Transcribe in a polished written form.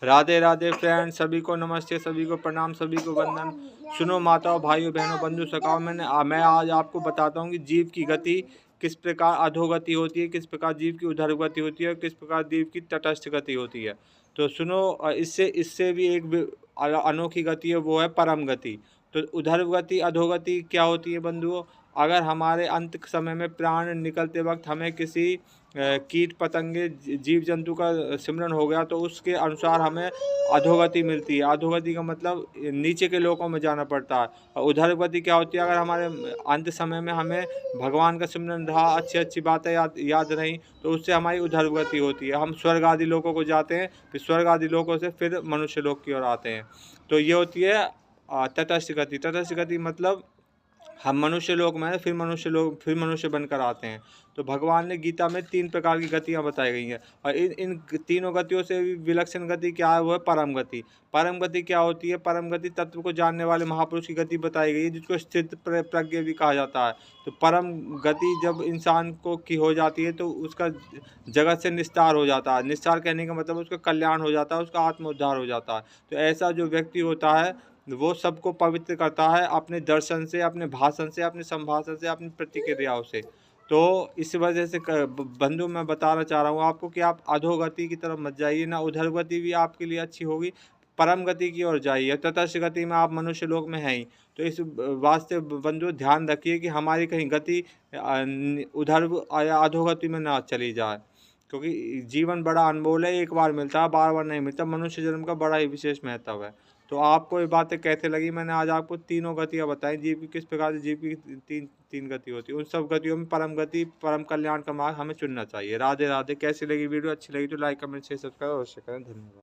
Radhe Radhe friends, सभी को नमस्ते, सभी को प्रणाम, सभी को वंदन। सुनो माताओं, भाइयों, बहनों, बंधु सखाओं, मैं आज आपको बताता हूँ कि जीव की गति किस प्रकार अधोगति होती है, किस प्रकार जीव की ऊर्ध्वगति होती है और किस प्रकार जीव की तटस्थ गति होती है। तो सुनो, इससे इससे भी एक अनोखी गति है, वो है परम गति। तो ऊर्ध्वगति अधोगति क्या होती है बंधुओं? अगर हमारे अंत समय में प्राण निकलते वक्त हमें किसी कीट पतंगे जीव जंतु का सिमरन हो गया, तो उसके अनुसार हमें अधोगति मिलती है। अधोगति का मतलब नीचे के लोकों में जाना पड़ता है। और उधरगति क्या होती है? अगर हमारे अंत समय में हमें भगवान का सिमरन रहा, अच्छी अच्छी बातें याद याद रहीं, तो उससे हमारी उधरगति होती है। हम स्वर्ग आदि लोकों को जाते हैं, फिर स्वर्ग आदि लोकों से फिर मनुष्य लोक की ओर आते हैं। तो ये होती है तटस्थ गति। तटस्थ गति मतलब हम मनुष्य लोक में हैं, फिर मनुष्य बनकर आते हैं। तो भगवान ने गीता में 3 प्रकार की गतियाँ बताई गई हैं, और इन इन तीनों गतियों से भी विलक्षण गति क्या है? वो है परम गति। परम गति क्या होती है? परम गति तत्व को जानने वाले महापुरुष की गति बताई गई है, जिसको स्थित प्रज्ञ भी कहा जाता है। तो परम गति जब इंसान को की हो जाती है, तो उसका जगत से निस्तार हो जाता है। निस्तार कहने का मतलब उसका कल्याण हो जाता है, उसका आत्मोद्धार हो जाता है। तो ऐसा जो व्यक्ति होता है, वो सबको पवित्र करता है अपने दर्शन से, अपने भाषण से, अपने संभाषण से, अपनी प्रतिक्रियाओं से। तो इस वजह से बंधु, मैं बताना चाह रहा हूँ आपको कि आप अधोगति की तरफ मत जाइए, ना उधरगति भी आपके लिए अच्छी होगी, परम गति की ओर जाइए। तटस्थ गति में आप मनुष्य लोक में हैं ही। तो इस वास्ते बंधु ध्यान रखिए कि हमारी कहीं गति उधर या अधोगति में ना चली जाए, क्योंकि जीवन बड़ा अनमोल है, एक बार मिलता है, बार बार नहीं मिलता। मनुष्य जन्म का बड़ा ही विशेष महत्व है। तो आपको ये बातें कैसे लगी? मैंने आज आपको तीनों गतियाँ बताई, जीव की किस प्रकार से जीव की तीन तीन गति होती है। उन सब गतियों में परम गति, परम कल्याण का मार्ग हमें चुनना चाहिए। राधे राधे। कैसी लगी वीडियो? अच्छी लगी तो लाइक, कमेंट, शेयर, सब्सक्राइब अवश्य करें। धन्यवाद।